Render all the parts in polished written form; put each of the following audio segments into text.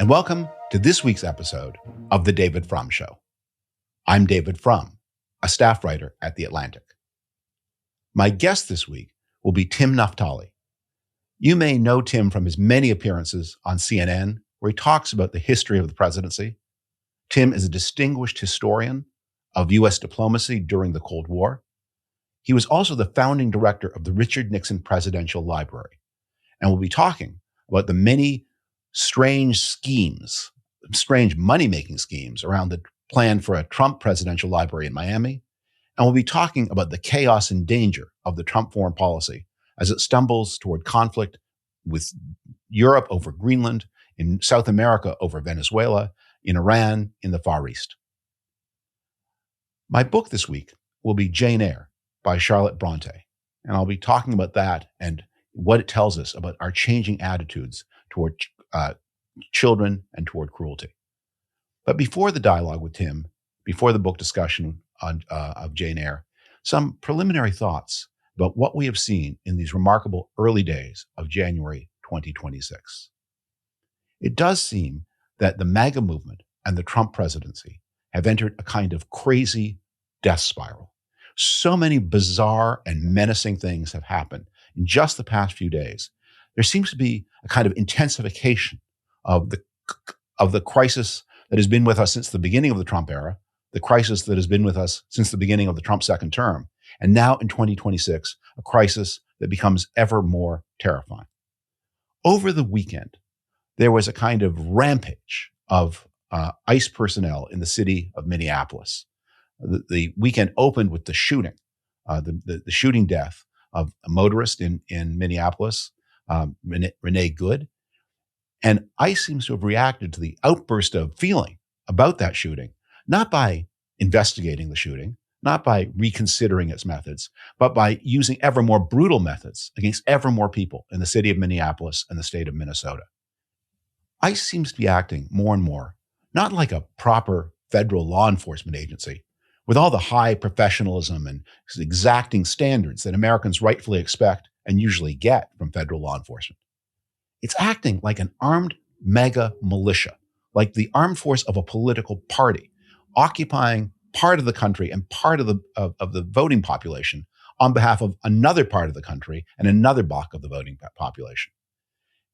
and welcome to this week's episode of The David Frum Show. I'm David Frum, a staff writer at The Atlantic. My guest this week will be Tim Naftali. You may know Tim from his many appearances on CNN, where he talks about the history of the presidency. Tim is a distinguished historian of U.S. diplomacy during the Cold War. He was also the founding director of the Richard Nixon Presidential Library, and we'll be talking about the many strange schemes, strange money-making schemes around the plan for a Trump Presidential Library in Miami. And we'll be talking about the chaos and danger of the Trump foreign policy as it stumbles toward conflict with Europe over Greenland, in South America over Venezuela, in Iran, in the Far East. My book this week will be Jane Eyre by Charlotte Bronte, and I'll be talking about that and what it tells us about our changing attitudes toward children and toward cruelty. But before the dialogue with Tim, before the book discussion of Jane Eyre, some preliminary thoughts about what we have seen in these remarkable early days of January 2026. It does seem that the MAGA movement and the Trump presidency have entered a kind of crazy death spiral. So many bizarre and menacing things have happened in just the past few days. There seems to be a kind of intensification of the crisis that has been with us since the beginning of the Trump era, the crisis that has been with us since the beginning of the Trump second term, and now in 2026, a crisis that becomes ever more terrifying. Over the weekend, there was a kind of rampage of ICE personnel in the city of Minneapolis. The weekend opened with the shooting, the shooting death of a motorist in Minneapolis, Renee Good. And ICE seems to have reacted to the outburst of feeling about that shooting, not by investigating the shooting, not by reconsidering its methods, but by using ever more brutal methods against ever more people in the city of Minneapolis and the state of Minnesota. ICE seems to be acting more and more, not like a proper federal law enforcement agency, with all the high professionalism and exacting standards that Americans rightfully expect and usually get from federal law enforcement. It's acting like an armed MAGA militia, like the armed force of a political party, occupying part of the country and part of the voting population on behalf of another part of the country and another block of the voting population.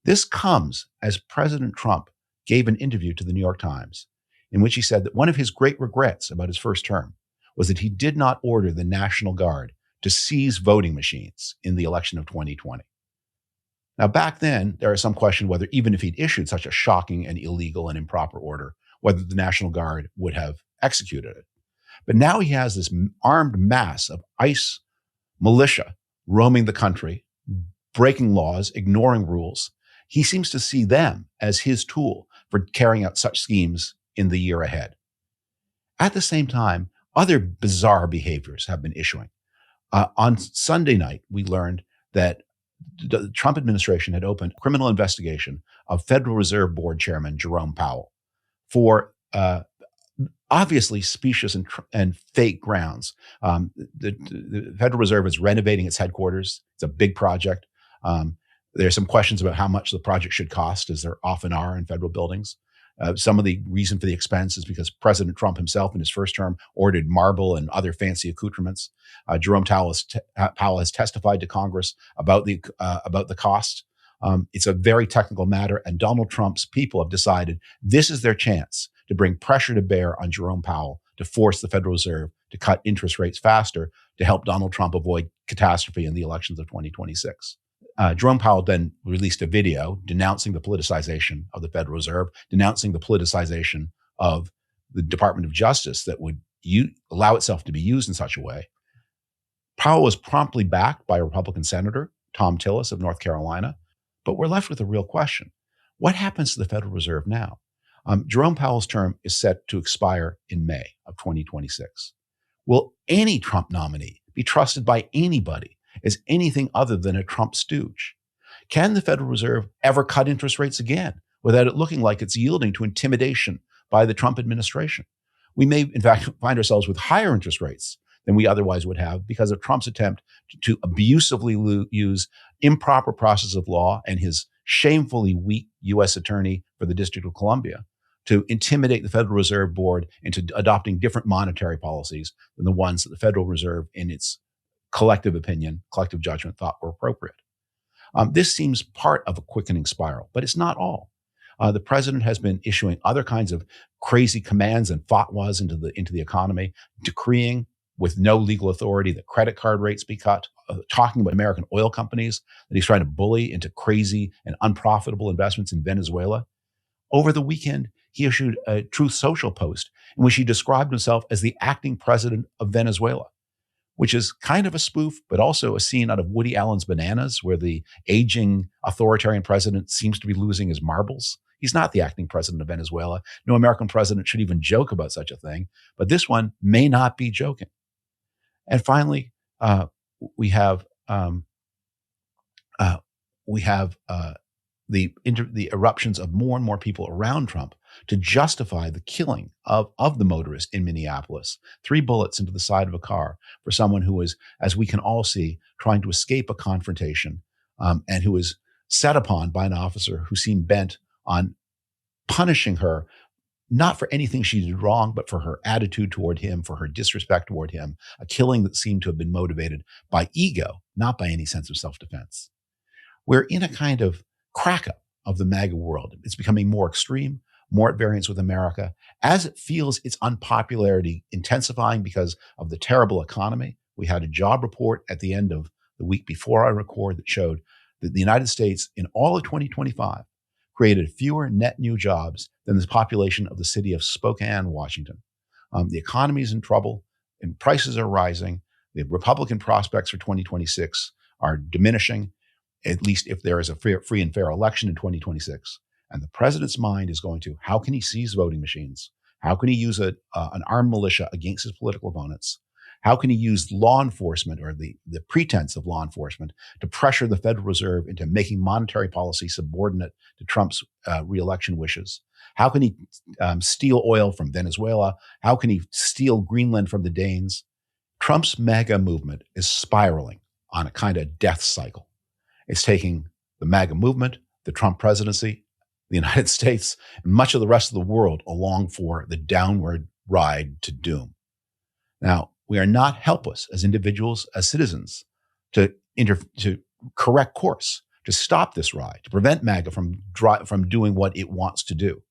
This comes as President Trump gave an interview to the New York Times in which he said that one of his great regrets about his first term was that he did not order the National Guard to seize voting machines in the election of 2020. Now, back then, there is some question whether even if he'd issued such a shocking and illegal and improper order, whether the National Guard would have executed it. But now he has this armed mass of ICE militia roaming the country, breaking laws, ignoring rules. He seems to see them as his tool for carrying out such schemes in the year ahead. At the same time, other bizarre behaviors have been issuing. On Sunday night, we learned that the Trump administration had opened a criminal investigation of Federal Reserve Board Chairman Jerome Powell for obviously specious and fake grounds. The Federal Reserve is renovating its headquarters. It's a big project. There are some questions about how much the project should cost, as there often are in federal buildings. Some of the reason for the expense is because President Trump himself in his first term ordered marble and other fancy accoutrements. Jerome Powell has testified to Congress about the cost. It's a very technical matter, and Donald Trump's people have decided this is their chance to bring pressure to bear on Jerome Powell to force the Federal Reserve to cut interest rates faster to help Donald Trump avoid catastrophe in the elections of 2026. Jerome Powell then released a video denouncing the politicization of the Federal Reserve, denouncing the politicization of the Department of Justice that would allow itself to be used in such a way. Powell was promptly backed by a Republican senator, Tom Tillis of North Carolina, but we're left with a real question. What happens to the Federal Reserve now? Jerome Powell's term is set to expire in May of 2026. Will any Trump nominee be trusted by anybody as anything other than a Trump stooge? Can the Federal Reserve ever cut interest rates again without it looking like it's yielding to intimidation by the Trump administration? We may, in fact, find ourselves with higher interest rates than we otherwise would have because of Trump's attempt to abusively use improper process of law and his shamefully weak U.S. attorney for the District of Columbia to intimidate the Federal Reserve Board into adopting different monetary policies than the ones that the Federal Reserve, in its collective opinion, collective judgment, thought were appropriate. This seems part of a quickening spiral, but it's not all. The president has been issuing other kinds of crazy commands and fatwas into the economy, decreeing with no legal authority that credit card rates be cut, talking about American oil companies that he's trying to bully into crazy and unprofitable investments in Venezuela. Over the weekend, he issued a Truth Social post in which he described himself as the acting president of Venezuela, which is kind of a spoof, but also a scene out of Woody Allen's Bananas, where the aging authoritarian president seems to be losing his marbles. He's not the acting president of Venezuela. No American president should even joke about such a thing, but this one may not be joking. And finally, we have the eruptions of more and more people around Trump to justify the killing of the motorist in Minneapolis. 3 bullets into the side of a car for someone who was, as we can all see, trying to escape a confrontation, and who was set upon by an officer who seemed bent on punishing her, not for anything she did wrong, but for her attitude toward him, for her disrespect toward him, a killing that seemed to have been motivated by ego, not by any sense of self-defense. We're in a kind of crack-up of the MAGA world. It's becoming more extreme, more at variance with America, as it feels its unpopularity intensifying because of the terrible economy. We had a job report at the end of the week before I record that showed that the United States in all of 2025 created fewer net new jobs than the population of the city of Spokane, Washington. The economy is in trouble and prices are rising. The Republican prospects for 2026 are diminishing, at least if there is a free and fair election in 2026. And the president's mind is going to, how can he seize voting machines? How can he use an armed militia against his political opponents? How can he use law enforcement, or the pretense of law enforcement, to pressure the Federal Reserve into making monetary policy subordinate to Trump's reelection wishes? How can he steal oil from Venezuela? How can he steal Greenland from the Danes? Trump's MAGA movement is spiraling on a kind of death cycle. It's taking the MAGA movement, the Trump presidency, the United States, and much of the rest of the world along for the downward ride to doom. Now, we are not helpless as individuals, as citizens, to correct course, to stop this ride, to prevent MAGA from doing what it wants to do.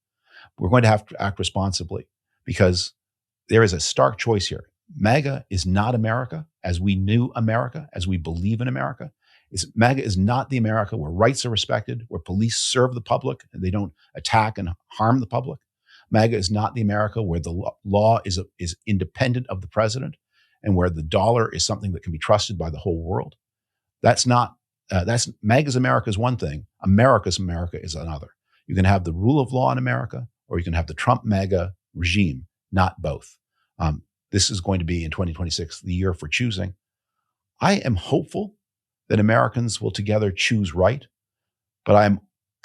We're going to have to act responsibly, because there is a stark choice here. MAGA is not America as we knew America, as we believe in America. MAGA is not the America where rights are respected, where police serve the public and they don't attack and harm the public. MAGA is not the America where the law is independent of the president and where the dollar is something that can be trusted by the whole world. That's MAGA's America is one thing. America's America is another. You can have the rule of law in America, or you can have the Trump MAGA regime, not both. This is going to be in 2026, the year for choosing. I am hopeful that Americans will together choose right, but I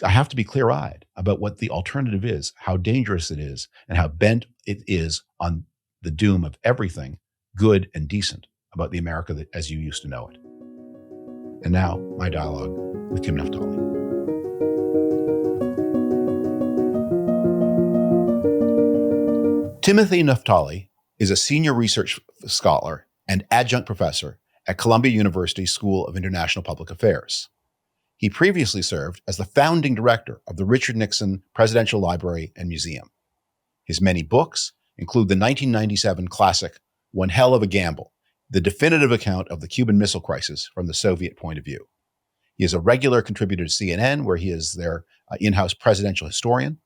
have to be clear-eyed about what the alternative is, how dangerous it is, and how bent it is on the doom of everything good and decent about the America that as you used to know it. And now, my dialogue with Tim Naftali. Timothy Naftali is a senior research scholar and adjunct professor at Columbia University School of International Public Affairs. He previously served as the founding director of the Richard Nixon Presidential Library and Museum. His many books include the 1997 classic One Hell of a Gamble, the definitive account of the Cuban Missile Crisis from the Soviet point of view. He is a regular contributor to CNN, where he is their in-house presidential historian.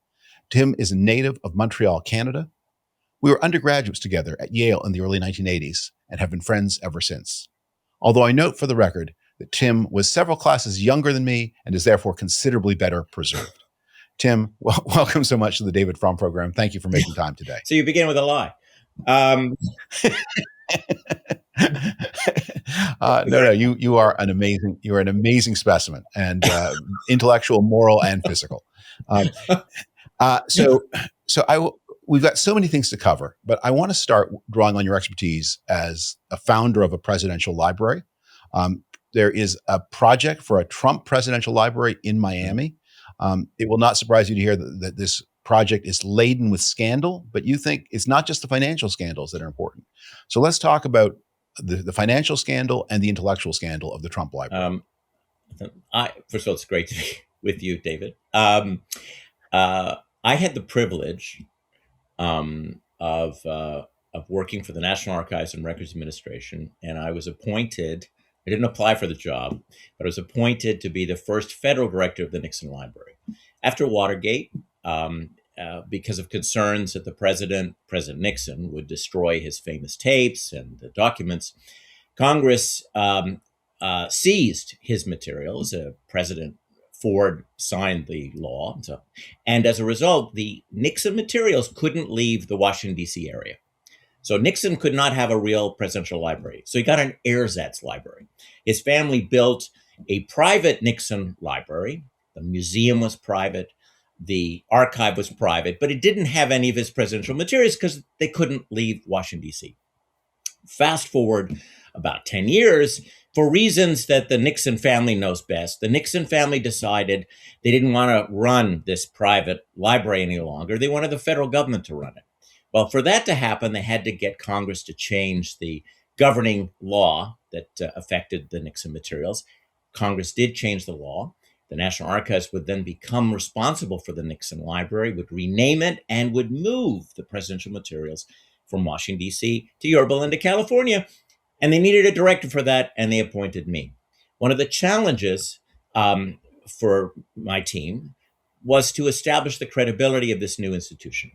Tim is a native of Montreal, Canada. We were undergraduates together at Yale in the early 1980s and have been friends ever since. Although I note for the record that Tim was several classes younger than me and is therefore considerably better preserved. Tim, welcome so much to the David Frum program. Thank you for making time today. So you begin with a lie. No, you are an amazing specimen, and intellectual, moral, and physical. We've got so many things to cover, but I want to start drawing on your expertise as a founder of a presidential library. there is a project for a Trump presidential library in Miami. It will not surprise you to hear that this project is laden with scandal, but you think it's not just the financial scandals that are important. So let's talk about the financial scandal and the intellectual scandal of the Trump library. First of all, it's great to be with you, David. I had the privilege of working for the National Archives and Records Administration, and I was appointed. I didn't apply for the job, but I was appointed to be the first federal director of the Nixon Library. After Watergate, because of concerns that President Nixon, would destroy his famous tapes and the documents, Congress seized his materials. President Ford signed the law. And as a result, the Nixon materials couldn't leave the Washington, D.C. area. So Nixon could not have a real presidential library. So he got an ersatz library. His family built a private Nixon library. The museum was private. The archive was private, but it didn't have any of his presidential materials because they couldn't leave Washington, D.C. Fast forward about 10 years, for reasons that the Nixon family knows best, the Nixon family decided they didn't want to run this private library any longer. They wanted the federal government to run it. Well, for that to happen, they had to get Congress to change the governing law that affected the Nixon materials. Congress did change the law. The National Archives would then become responsible for the Nixon Library, would rename it, and would move the presidential materials from Washington, D.C. to Yorba Linda, California. And they needed a director for that, and they appointed me. One of the challenges for my team was to establish the credibility of this new institution.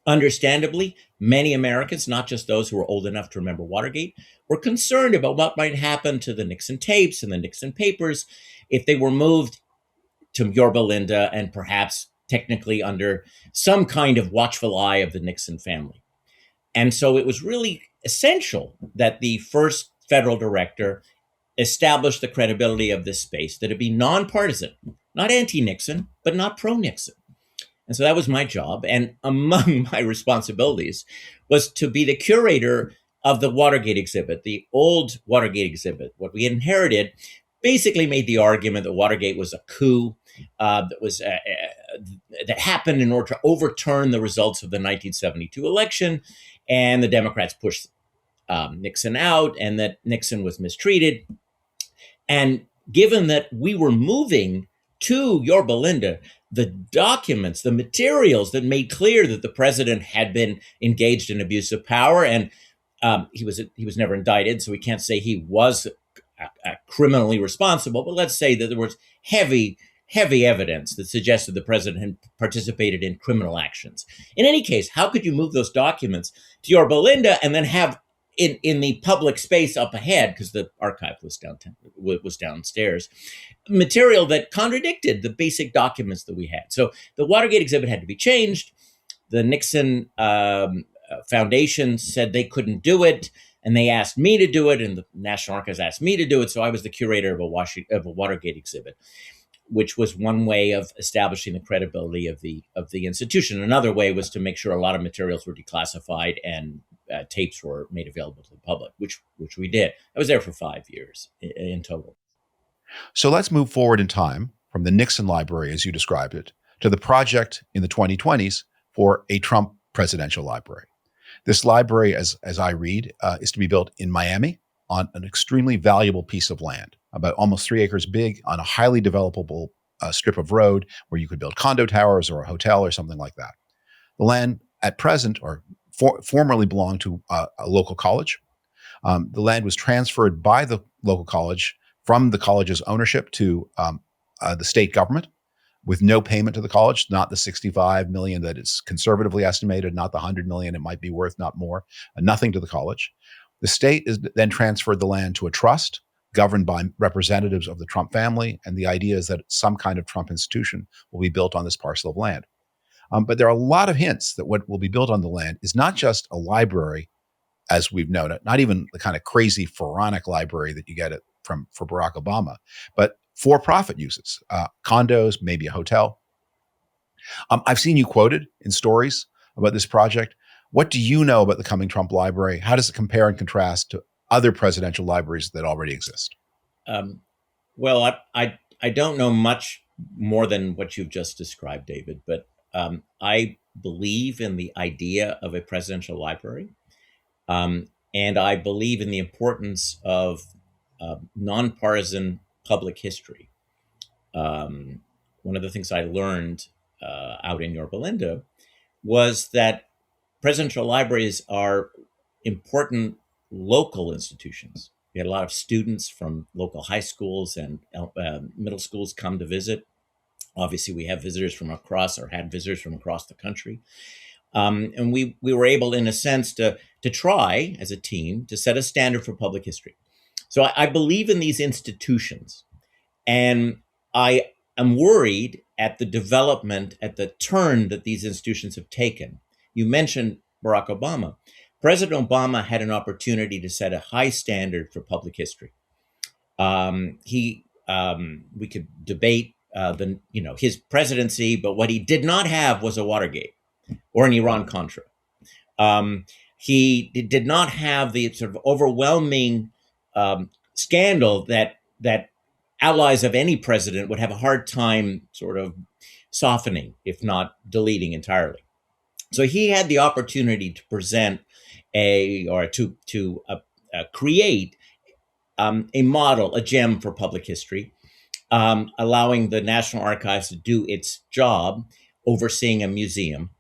Understandably, many Americans, not just those who were old enough to remember Watergate, were concerned about what might happen to the Nixon tapes and the Nixon papers if they were moved to Yorba Linda and perhaps technically under some kind of watchful eye of the Nixon family. And so it was really essential that the first federal director establish the credibility of this space, that it be nonpartisan, not anti-Nixon, but not pro-Nixon. And so that was my job. And among my responsibilities was to be the curator of the Watergate exhibit, the old Watergate exhibit. What we inherited basically made the argument that Watergate was a coup that happened in order to overturn the results of the 1972 election. And the Democrats pushed Nixon out, and that Nixon was mistreated. And given that we were moving to Yorba Linda, the documents, the materials that made clear that the president had been engaged in abuse of power, and he was never indicted, so we can't say he was criminally responsible, but let's say that there was heavy evidence that suggested the president had participated in criminal actions. In any case, how could you move those documents to Yorba Linda and then have in the public space up ahead, because the archive was downstairs, material that contradicted the basic documents that we had? So the Watergate exhibit had to be changed. The Nixon Foundation said they couldn't do it, and they asked me to do it, and the National Archives asked me to do it. So I was the curator of a Watergate exhibit, which was one way of establishing the credibility of the institution. Another way was to make sure a lot of materials were declassified and tapes were made available to the public, which we did. I was there for 5 years in total. So let's move forward in time from the Nixon Library, as you described it, to the project in the 2020s for a Trump presidential library. This library, as I read, is to be built in Miami on an extremely valuable piece of land, about almost 3 acres big, on a highly developable strip of road where you could build condo towers or a hotel or something like that. The land at present, or formerly belonged to a local college. The land was transferred by the local college from the college's ownership to the state government, with no payment to the college, not the $65 million that is conservatively estimated, not the $100 million it might be worth, not more, nothing to the college. The state is then transferred the land to a trust governed by representatives of the Trump family, and the idea is that some kind of Trump institution will be built on this parcel of land. But there are a lot of hints that what will be built on the land is not just a library, as we've known it, not even the kind of crazy pharaonic library that you get for Barack Obama, but for-profit uses, condos, maybe a hotel. I've seen you quoted in stories about this project. What do you know about the coming Trump library? How does it compare and contrast to other presidential libraries that already exist? Well, I don't know much more than what you've just described, David, but I believe in the idea of a presidential library. And I believe in the importance of nonpartisan public history. One of the things I learned out in Yorba Linda was that presidential libraries are important local institutions. We had a lot of students from local high schools and middle schools come to visit. Obviously, we have visitors from across, or had visitors from across the country. And we were able, in a sense, to try as a team to set a standard for public history. So I believe in these institutions, and I am worried at the development, at the turn that these institutions have taken. You mentioned Barack Obama. President Obama had an opportunity to set a high standard for public history. We could debate his presidency, but what he did not have was a Watergate or an Iran-Contra. He did not have the sort of overwhelming scandal that allies of any president would have a hard time sort of softening, if not deleting entirely. So he had the opportunity to present create a model, a gem for public history, allowing the National Archives to do its job, overseeing a museum.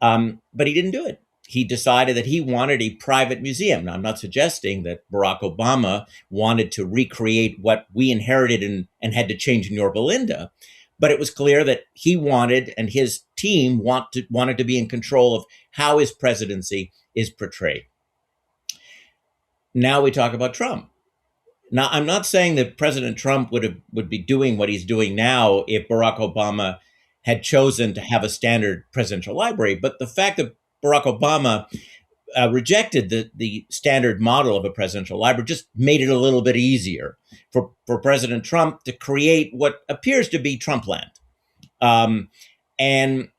But he didn't do it. He decided that he wanted a private museum. Now, I'm not suggesting that Barack Obama wanted to recreate what we inherited and had to change in Yorba Linda, but it was clear that he wanted, and his team wanted to be in control of how his presidency is portrayed. Now we talk about Trump. Now, I'm not saying that President Trump would be doing what he's doing now if Barack Obama had chosen to have a standard presidential library, but the fact that Barack Obama rejected the standard model of a presidential library just made it a little bit easier for President Trump to create what appears to be Trumpland. And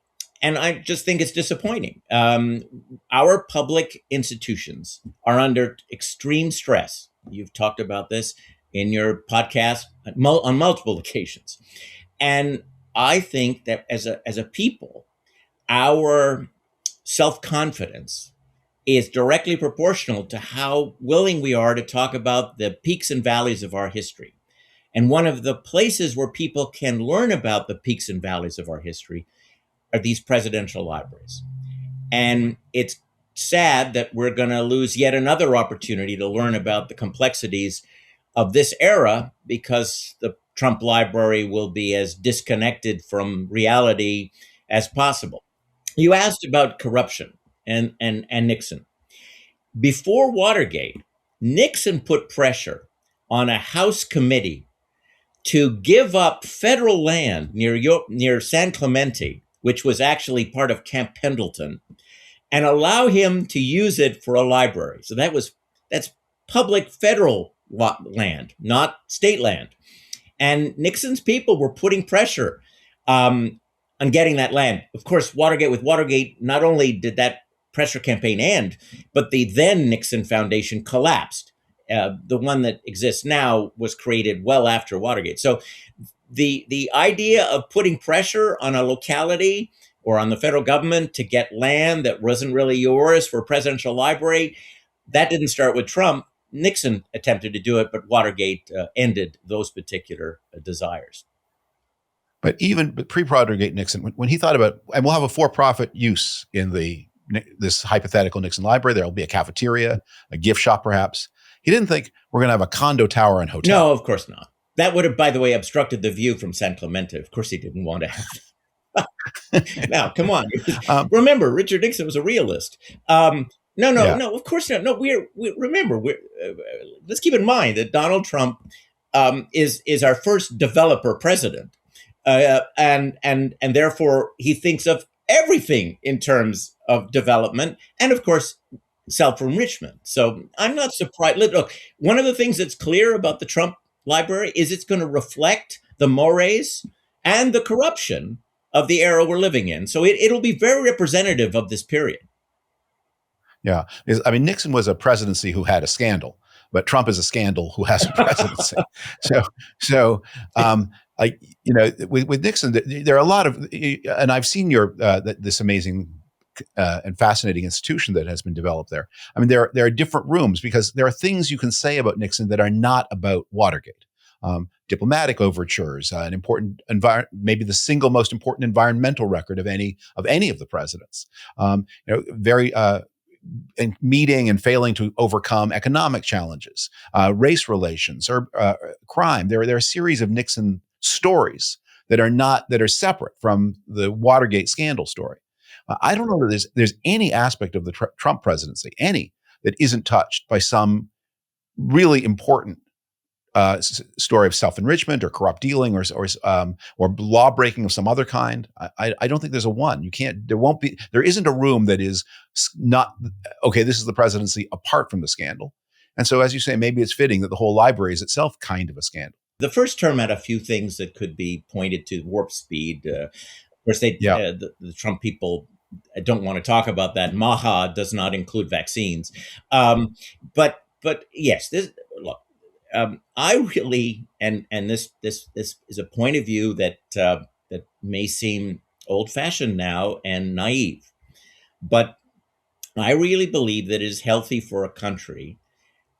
I just think it's disappointing. Our public institutions are under extreme stress. You've talked about this in your podcast on multiple occasions. And I think that as a people, our self-confidence is directly proportional to how willing we are to talk about the peaks and valleys of our history. And one of the places where people can learn about the peaks and valleys of our history are these presidential libraries. And it's sad that we're going to lose yet another opportunity to learn about the complexities of this era because the Trump library will be as disconnected from reality as possible. You asked about corruption and Nixon. Before Watergate, Nixon put pressure on a House committee to give up federal land near San Clemente, which was actually part of Camp Pendleton, and allow him to use it for a library. So that's public federal land, not state land. And Nixon's people were putting pressure on getting that land. Of course, with Watergate, not only did that pressure campaign end, but the then Nixon Foundation collapsed. The one that exists now was created well after Watergate. So the idea of putting pressure on a locality or on the federal government to get land that wasn't really yours for a presidential library, that didn't start with Trump. Nixon attempted to do it, but Watergate ended those particular desires. But even pre-Watergate Nixon, when he thought about, and we'll have a for-profit use in this hypothetical Nixon library, there'll be a cafeteria, a gift shop perhaps. He didn't think we're going to have a condo tower and hotel. No, of course not. That would have, by the way, obstructed the view from San Clemente. Of course he didn't want to have that. Now, come on. Remember, Richard Nixon was a realist. No, of course not. No, remember, let's keep in mind that Donald Trump is our first developer president. And therefore he thinks of everything in terms of development and, of course, self-enrichment. So I'm not surprised. Look, one of the things that's clear about the Trump library is it's going to reflect the mores and the corruption of the era we're living in. So it'll be very representative of this period. Yeah. I mean, Nixon was a presidency who had a scandal. but Trump is a scandal who has a presidency. So, like, with Nixon, there are a lot of, and I've seen this amazing and fascinating institution that has been developed there. I mean, there are different rooms because there are things you can say about Nixon that are not about Watergate. Diplomatic overtures, an important maybe the single most important environmental record of any of the presidents. Very in meeting and failing to overcome economic challenges, race relations, or crime. There are a series of Nixon stories that are separate from the Watergate scandal story. I don't know that there's any aspect of the Trump presidency, that isn't touched by some really important story of self-enrichment or corrupt dealing or law breaking of some other kind. I don't think there's there isn't a room that is not, okay, this is the presidency apart from the scandal. And so, as you say, maybe it's fitting that the whole library is itself kind of a scandal. The first term had a few things that could be pointed to warp speed. Of course, the Trump people don't want to talk about that. MAGA does not include vaccines. But yes, look, I really, and this is a point of view that may seem old-fashioned now and naive, but I really believe that it is healthy for a country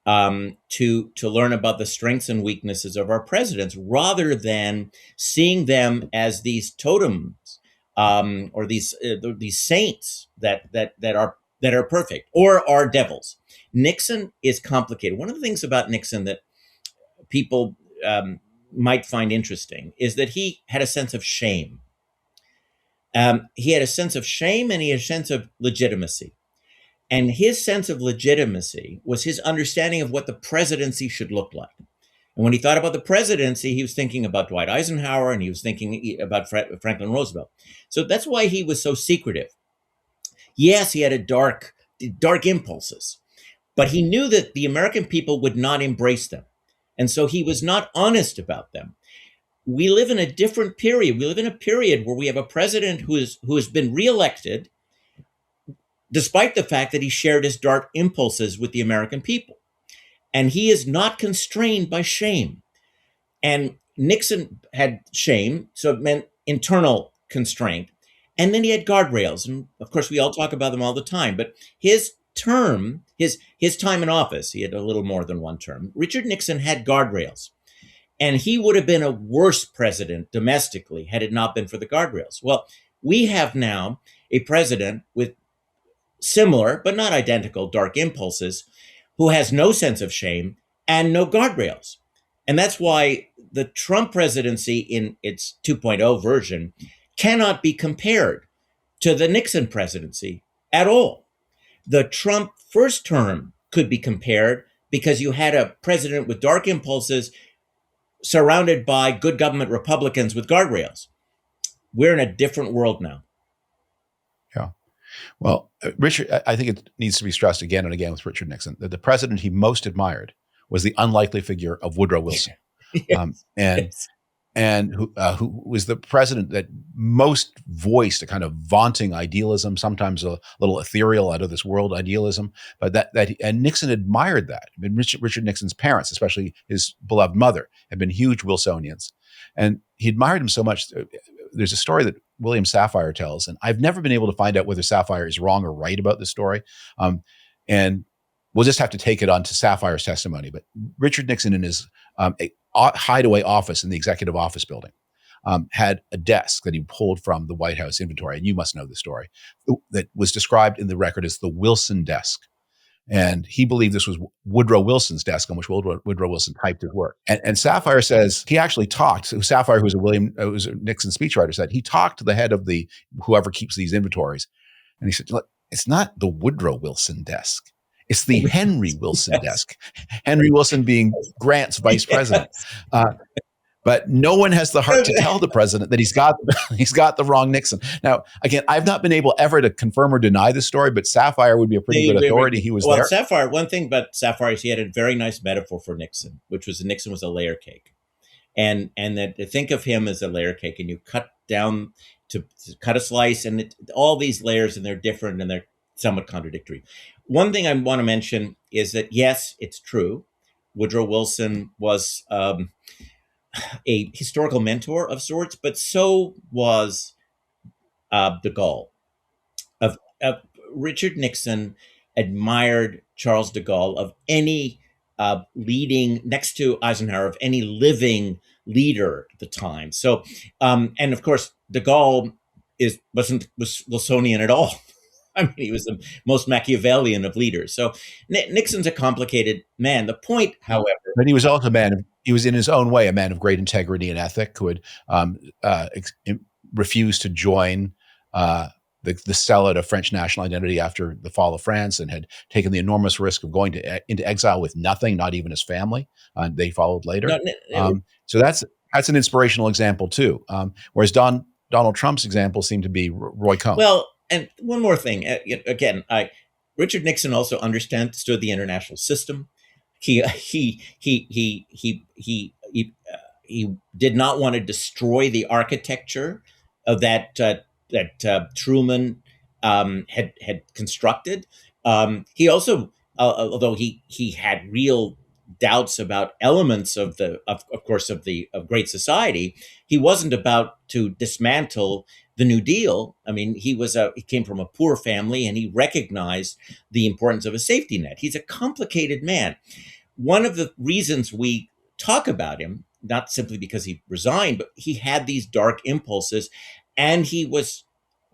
to learn about the strengths and weaknesses of our presidents, rather than seeing them as these totems or these saints that are perfect or are devils. Nixon is complicated. One of the things about Nixon that people might find interesting is that he had a sense of shame. He had a sense of shame, and he had a sense of legitimacy. And his sense of legitimacy was his understanding of what the presidency should look like. And when he thought about the presidency, he was thinking about Dwight Eisenhower, and he was thinking about Franklin Roosevelt. So that's why he was so secretive. Yes, he had dark impulses, but he knew that the American people would not embrace them. And so he was not honest about them. We live in a different period. We live in a period where we have a president who has been reelected, despite the fact that he shared his dark impulses with the American people. And he is not constrained by shame. And Nixon had shame, so it meant internal constraint. And then he had guardrails. And of course, we all talk about them all the time. But his term, his time in office, he had a little more than one term. Richard Nixon had guardrails. And he would have been a worse president domestically had it not been for the guardrails. Well, we have now a president with similar, but not identical, dark impulses, who has no sense of shame and no guardrails. And that's why the Trump presidency in its 2.0 version cannot be compared to the Nixon presidency at all. The Trump first term could be compared because you had a president with dark impulses surrounded by good government Republicans with guardrails. We're in a different world now. Yeah. Well, Richard, I think it needs to be stressed again and again with Richard Nixon that the president he most admired was the unlikely figure of Woodrow Wilson. Yes. And who was the president that most voiced a kind of vaunting idealism, sometimes a little ethereal, out of this world idealism, but and Nixon admired that. I mean, Richard Nixon's parents, especially his beloved mother, had been huge Wilsonians, and he admired him so much. There's a story that William Safire tells, and I've never been able to find out whether Safire is wrong or right about this story, and we'll just have to take it on to Safire's testimony. But Richard Nixon, in his hideaway office in the executive office building, had a desk that he pulled from the White House inventory. And you must know the story, that was described in the record as the Wilson desk. And he believed this was Woodrow Wilson's desk on which Woodrow Wilson typed his work. And Safire says he actually talked. Safire, who was a Nixon speechwriter, said he talked to the head of whoever keeps these inventories. And he said, look, it's not the Woodrow Wilson desk. It's the Henry Wilson desk. Henry Wilson being Grant's vice president. But no one has the heart to tell the president that he's got the wrong Nixon. Now, again, I've not been able ever to confirm or deny this story, but Safire would be a pretty good authority. He was there. Safire, one thing about Safire is he had a very nice metaphor for Nixon, which was that Nixon was a layer cake. And that think of him as a layer cake, and you cut down to cut a slice, and all these layers, and they're different and they're somewhat contradictory. One thing I want to mention is that, yes, it's true Woodrow Wilson was a historical mentor of sorts, but so was de Gaulle. Of Richard Nixon admired Charles de Gaulle of any leading, next to Eisenhower, of any living leader at the time. So, and of course, de Gaulle wasn't Wilsonian at all. I mean, he was the most Machiavellian of leaders. So Nixon's a complicated man. The point, however, but he was also a man. He was in his own way a man of great integrity and ethic, who had refused to join the sellout of French national identity after the fall of France, and had taken the enormous risk of going into exile with nothing, not even his family. They followed later. So that's an inspirational example too. Whereas Donald Trump's example seemed to be Roy Cohn. Well, and one more thing. Again, Richard Nixon also understood the international system. He did not want to destroy the architecture of that Truman had constructed. He also, although he had real doubts about elements of course of Great Society, he wasn't about to dismantle the New Deal. I mean, he came from a poor family, and he recognized the importance of a safety net. He's a complicated man. One of the reasons we talk about him, not simply because he resigned, but he had these dark impulses, and he was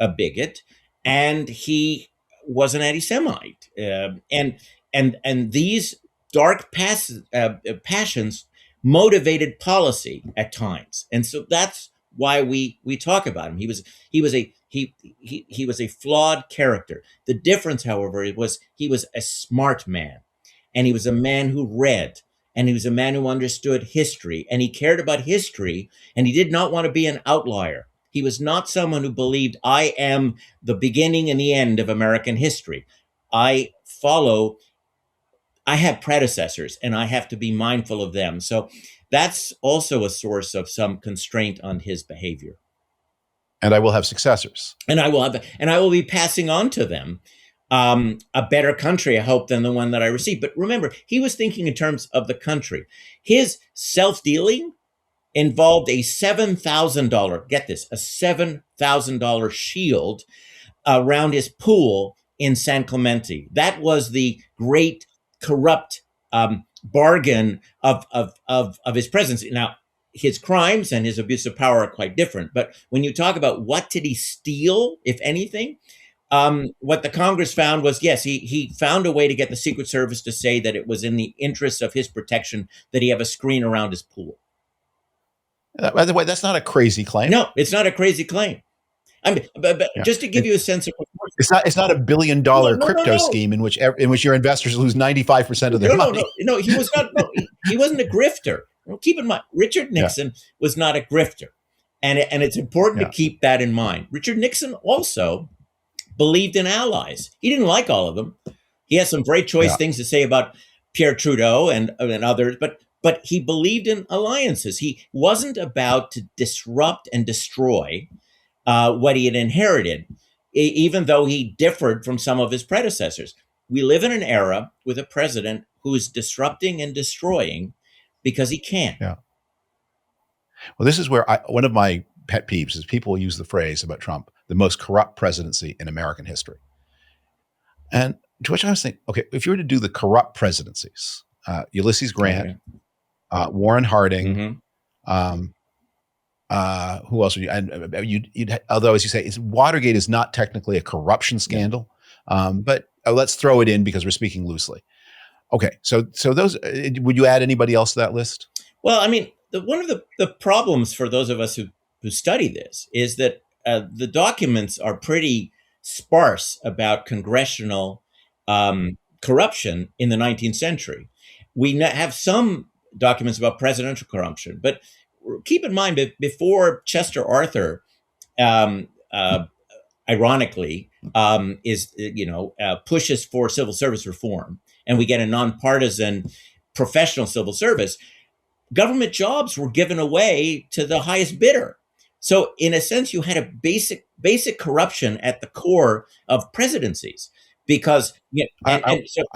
a bigot, and he was an anti-Semite, and these dark passions motivated policy at times, and so that's why we talk about him. He was a flawed character. The difference, however, was he was a smart man, and he was a man who read, and he was a man who understood history, and he cared about history, and he did not want to be an outlier. He was not someone who believed, I am the beginning and the end of American history. I have predecessors, and I have to be mindful of them. So that's also a source of some constraint on his behavior. And I will have successors. And I will be passing on to them a better country, I hope, than the one that I received. But remember, he was thinking in terms of the country. His self-dealing involved a $7,000, get this, a $7,000 shield around his pool in San Clemente. That was the great corrupt bargain of his presidency. Now, his crimes and his abuse of power are quite different. But when you talk about what did he steal, if anything, what the Congress found was, yes, he found a way to get the Secret Service to say that it was in the interest of his protection that he have a screen around his pool. By the way, that's not a crazy claim. No, it's not a crazy claim. I mean, but just to give you a sense of proportion. It's not $1 billion crypto scheme in which your investors lose 95% of their money. No, he was not. No, he wasn't a grifter. Keep in mind, Richard Nixon was not a grifter, and it's important to keep that in mind. Richard Nixon also believed in allies. He didn't like all of them. He has some very choice things to say about Pierre Trudeau and others, but he believed in alliances. He wasn't about to disrupt and destroy what he had inherited, even though he differed from some of his predecessors. We live in an era with a president who is disrupting and destroying because he can. Yeah. Well, this is where one of my pet peeves is people use the phrase about Trump, the most corrupt presidency in American history. And to which I was thinking, okay, if you were to do the corrupt presidencies, Ulysses Grant, Warren Harding, who else would you? And you'd although, as you say, Watergate is not technically a corruption scandal, but let's throw it in because we're speaking loosely. Okay, so those. Would you add anybody else to that list? Well, I mean, one of the problems for those of us who study this is that the documents are pretty sparse about congressional corruption in the 19th century. We have some documents about presidential corruption, but keep in mind that before Chester Arthur, ironically, pushes for civil service reform, and we get a nonpartisan professional civil service, government jobs were given away to the highest bidder. So in a sense, you had a basic corruption at the core of presidencies. because I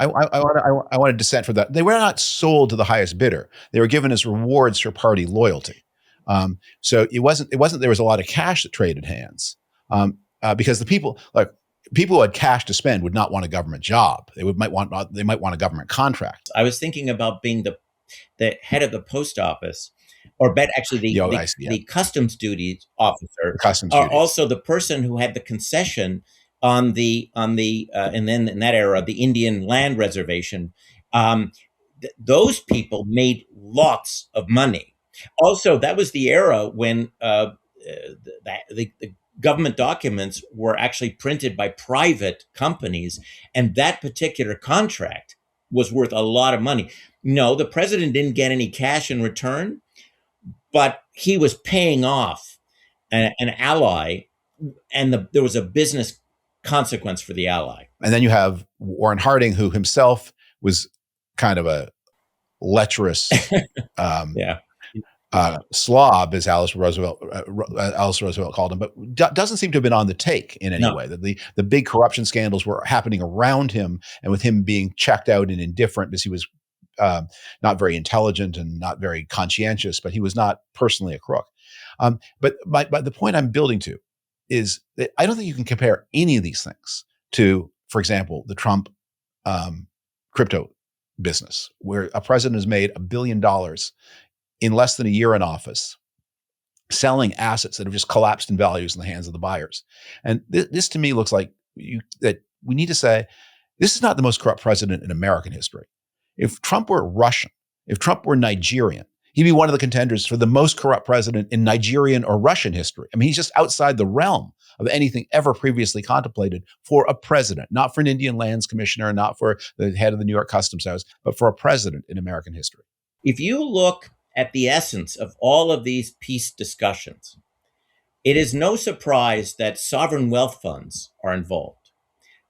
want to dissent from that. They were not sold to the highest bidder. They were given as rewards for party loyalty. So it wasn't there was a lot of cash that traded hands, because the people who had cash to spend would not want a government job. They might want a government contract. I was thinking about being the head of the post office, or actually the customs duties officer, also the person who had the concession on the and then in that era the Indian land reservation. Those people made lots of money. Also, that was the era when the government documents were actually printed by private companies, and that particular contract was worth a lot of money. No, the president didn't get any cash in return, but he was paying off an ally, and there was a business consequence for the ally. And then you have Warren Harding, who himself was kind of a lecherous slob, as Alice Roosevelt called him, but doesn't seem to have been on the take in any way. That the big corruption scandals were happening around him, and with him being checked out and indifferent because he was not very intelligent and not very conscientious, but he was not personally a crook. But the point I'm building to is that I don't think you can compare any of these things to, for example, the Trump crypto business, where a president has made $1 billion in less than a year in office, selling assets that have just collapsed in values in the hands of the buyers. And this to me looks like that we need to say, this is not the most corrupt president in American history. If Trump were Russian, if Trump were Nigerian, he'd be one of the contenders for the most corrupt president in Nigerian or Russian history. I mean, he's just outside the realm of anything ever previously contemplated for a president, not for an Indian Lands Commissioner, not for the head of the New York Customs House, but for a president in American history. If you look at the essence of all of these peace discussions, it is no surprise that sovereign wealth funds are involved,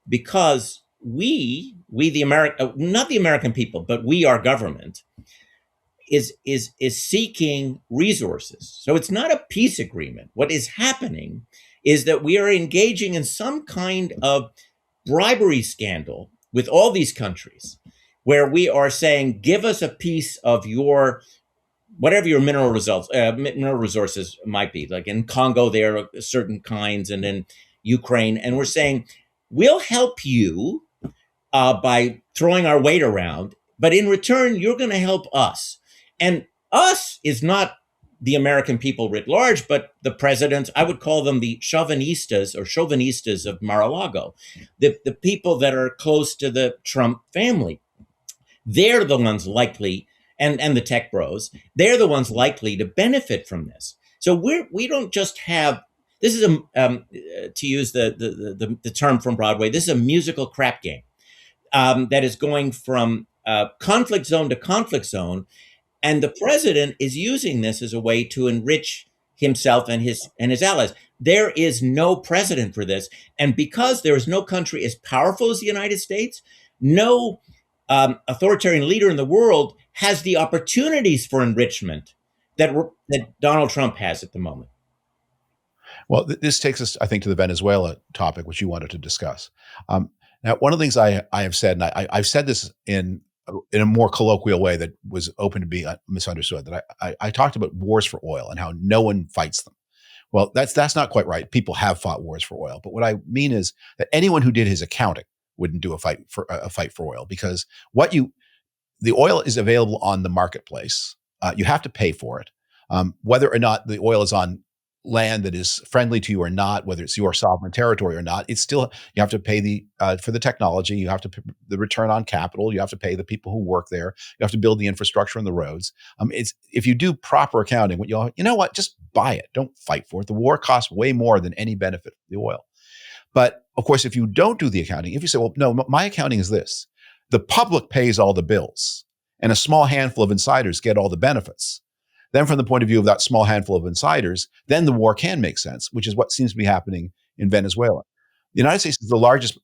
because we the American, not the American people, but we, our government, is seeking resources. So it's not a peace agreement. What is happening is that we are engaging in some kind of bribery scandal with all these countries, where we are saying, give us a piece of your whatever your mineral resources might be. Like in Congo, there are certain kinds, and in Ukraine, and we're saying, we'll help you by throwing our weight around, but in return, you're going to help us. And us is not the American people writ large, but the presidents. I would call them the chauvinistas of Mar-a-Lago, the people that are close to the Trump family. They're the ones likely, and the tech bros, they're the ones likely to benefit from this. So we don't just have, this is to use the term from Broadway, this is a musical crap game that is going from conflict zone to conflict zone. And the president is using this as a way to enrich himself and his allies. There is no precedent for this. And because there is no country as powerful as the United States, no authoritarian leader in the world has the opportunities for enrichment that Donald Trump has at the moment. Well, this takes us, I think, to the Venezuela topic, which you wanted to discuss. Now, one of the things I have said, and I've said this in a more colloquial way that was open to be misunderstood, that I talked about wars for oil and how no one fights them. Well, that's not quite right. People have fought wars for oil, but what I mean is that anyone who did his accounting wouldn't do a fight for oil, because the oil is available on the marketplace. You have to pay for it, whether or not the oil is on land that is friendly to you or not, whether it's your sovereign territory or not. It's still, you have to pay for the technology. You have to pay the return on capital. You have to pay the people who work there. You have to build the infrastructure and the roads. If you do proper accounting, you know what? Just buy it. Don't fight for it. The war costs way more than any benefit of the oil. But of course, if you don't do the accounting, if you say, well, no, my accounting is this: the public pays all the bills, and a small handful of insiders get all the benefits. Then from the point of view of that small handful of insiders, then the war can make sense, which is what seems to be happening in Venezuela. The United States is the largest.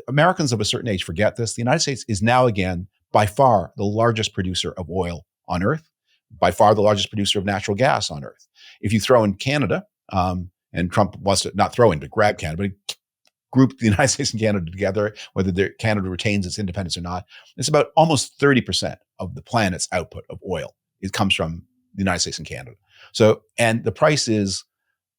Americans of a certain age forget this. The United States is now again, by far, the largest producer of oil on Earth, by far the largest producer of natural gas on Earth. If you throw in Canada, and Trump wants to not throw in, but grab Canada, but group the United States and Canada together, whether Canada retains its independence or not, it's about almost 30% of the planet's output of oil. It comes from the United States and Canada. So, and the price is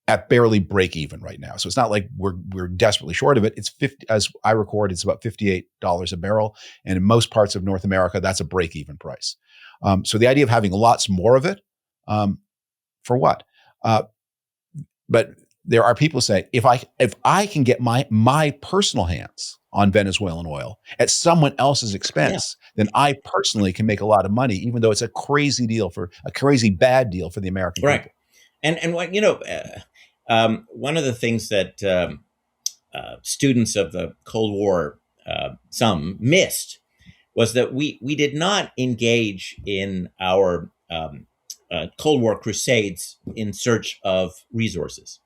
at barely break even right now. So it's not like we're desperately short of it. It's 50, as I record, it's about $58 a barrel. And in most parts of North America, that's a break even price. So the idea of having lots more of it, for what? But there are people who say, if I can get my personal hands on Venezuelan oil at someone else's expense, then I personally can make a lot of money, even though it's a crazy bad deal for the American people. And what, one of the things that students of the Cold War, some missed, was that we did not engage in our Cold War crusades in search of resources.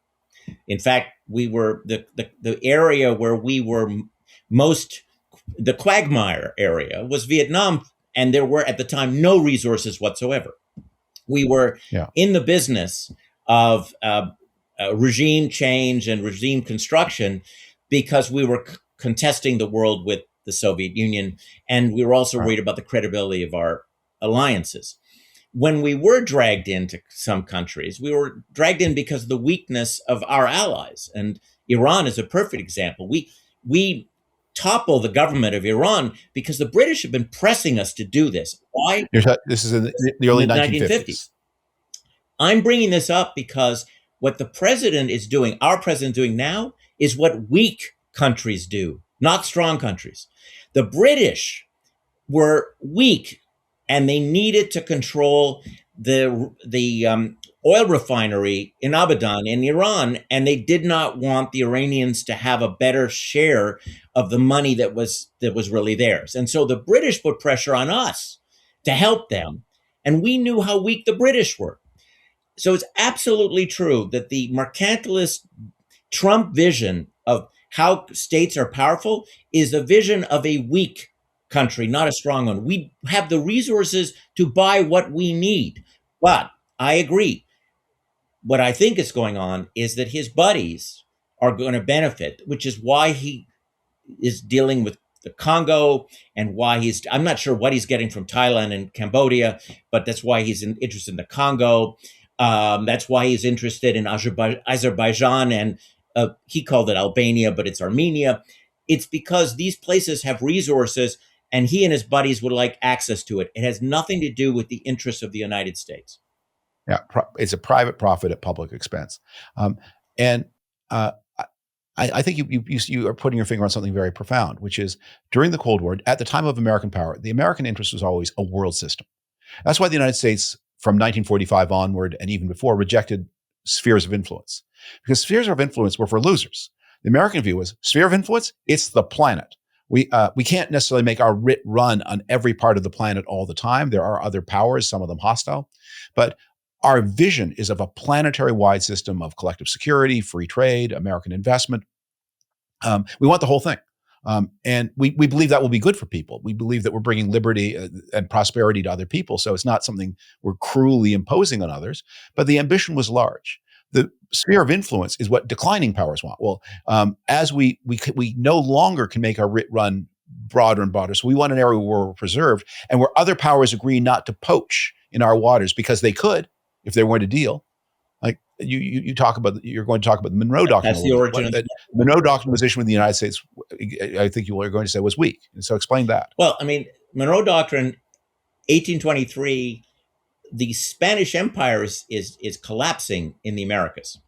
In fact, we were the area where we were most, the quagmire area was Vietnam, and there were at the time no resources whatsoever. We were in the business of regime change and regime construction because we were contesting the world with the Soviet Union, and we were also worried about the credibility of our alliances. When we were dragged into some countries, we were dragged in because of the weakness of our allies, and Iran is a perfect example. We topple the government of Iran because the British have been pressing us to do this. Why? This is in the early 1950s. I'm bringing this up because what the president is doing, our president is doing now, is what weak countries do, not strong countries. The British were weak, and they needed to control the oil refinery in Abadan in Iran, and they did not want the Iranians to have a better share of the money that was really theirs. And so the British put pressure on us to help them, and we knew how weak the British were. So it's absolutely true that the mercantilist Trump vision of how states are powerful is a vision of a weak country, not a strong one. We have the resources to buy what we need. But I agree. What I think is going on is that his buddies are going to benefit, which is why he is dealing with the Congo and why I'm not sure what he's getting from Thailand and Cambodia, but that's why he's interested in the Congo. That's why he's interested in Azerbaijan, and he called it Albania, but it's Armenia. It's because these places have resources, and he and his buddies would like access to it. It has nothing to do with the interests of the United States. Yeah, it's a private profit at public expense. I think you are putting your finger on something very profound, which is during the Cold War, at the time of American power, the American interest was always a world system. That's why the United States, from 1945 onward and even before, rejected spheres of influence, because spheres of influence were for losers. The American view was sphere of influence, it's the planet. We can't necessarily make our writ run on every part of the planet all the time. There are other powers, some of them hostile, but our vision is of a planetary-wide system of collective security, free trade, American investment. We want the whole thing. And we believe that will be good for people. We believe that we're bringing liberty and prosperity to other people. So it's not something we're cruelly imposing on others, but the ambition was large. The sphere of influence is what declining powers want. Well, as we no longer can make our writ run broader and broader. So we want an area where we're preserved and where other powers agree not to poach in our waters because they could, if they weren't a deal. Like you talk about, you're going to talk about the Monroe Doctrine. That's the origin of the Monroe Doctrine was issued when the United States, I think you are going to say, was weak. And so explain that. Well, I mean, Monroe Doctrine, 1823, the Spanish Empire is collapsing in the Americas.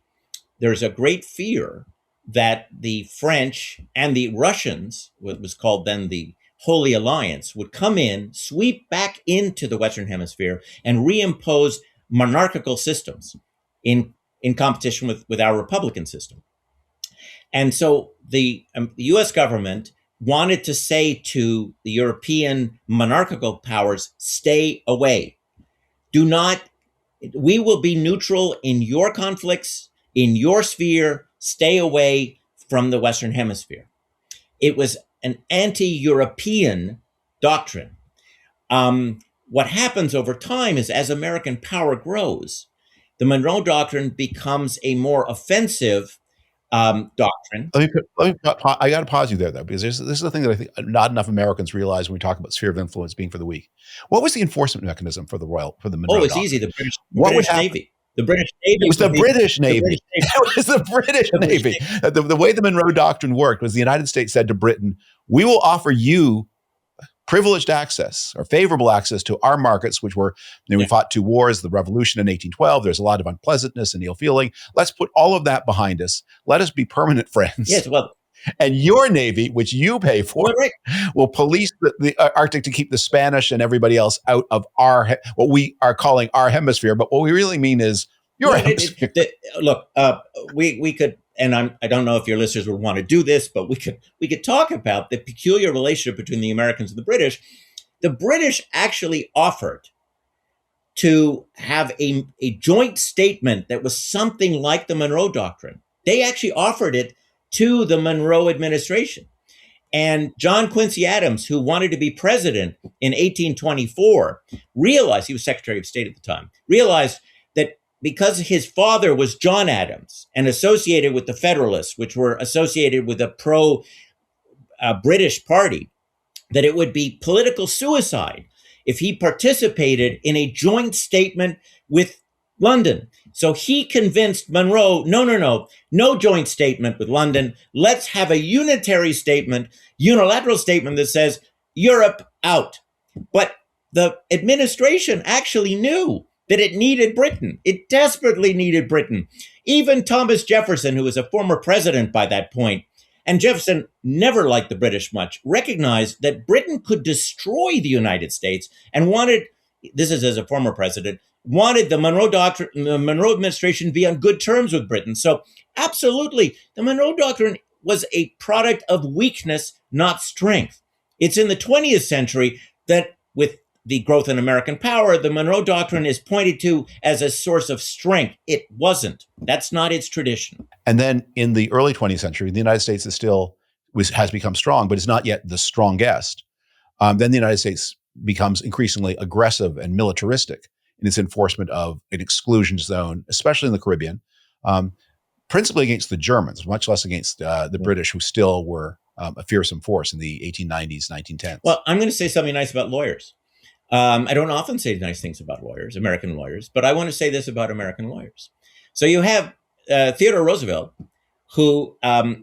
There's a great fear that the French and the Russians, what was called then the Holy Alliance, would come in, sweep back into the Western Hemisphere, and reimpose monarchical systems in competition with our Republican system. And so the U.S. government wanted to say to the European monarchical powers, stay away. We will be neutral in your conflicts, in your sphere, stay away from the Western Hemisphere. It was an anti-European doctrine. What happens over time is, as American power grows, the Monroe Doctrine becomes a more offensive Doctrine. I got to pause you there, though, because this is the thing that I think not enough Americans realize when we talk about sphere of influence being for the weak. What was the enforcement mechanism for the Monroe It's easy. Doctrine? The What would British happen? Navy. The British Navy. It was the British The Navy. British Navy. It was the British The British Navy. The way the Monroe Doctrine worked was the United States said to Britain, we will offer you privileged access or favorable access to our markets, which were, we fought 2 wars, the revolution in 1812. There's a lot of unpleasantness and ill feeling. Let's put all of that behind us. Let us be permanent friends. Yes, well, and your Navy, which you pay for, will police the Arctic to keep the Spanish and everybody else out of what we are calling our hemisphere. But what we really mean is your hemisphere. Look, we could, and I don't know if your listeners would want to do this, but we could talk about the peculiar relationship between the Americans and the British. The British actually offered to have a joint statement that was something like the Monroe Doctrine. They actually offered it to the Monroe administration. And John Quincy Adams, who wanted to be president in 1824, realized, he was Secretary of State at the time, realized that because his father was John Adams and associated with the Federalists, which were associated with a pro-British party, that it would be political suicide if he participated in a joint statement with London. So he convinced Monroe, no joint statement with London. Let's have a unitary statement, unilateral statement that says Europe out. But the administration actually knew that it needed Britain. It desperately needed Britain. Even Thomas Jefferson, who was a former president by that point, and Jefferson never liked the British much, recognized that Britain could destroy the United States and wanted, this is as a former president, wanted the Monroe Doctrine, the Monroe administration to be on good terms with Britain. So absolutely, the Monroe Doctrine was a product of weakness, not strength. It's in the 20th century that with the growth in American power, the Monroe Doctrine is pointed to as a source of strength. It wasn't. That's not its tradition. And then in the early 20th century, the United States has become strong, but it's not yet the strongest. Then the United States becomes increasingly aggressive and militaristic in its enforcement of an exclusion zone, especially in the Caribbean, principally against the Germans, much less against the British, who still were a fearsome force in the 1890s, 1910s. Well, I'm going to say something nice about lawyers. I don't often say nice things about lawyers, American lawyers, but I want to say this about American lawyers. So you have Theodore Roosevelt, who,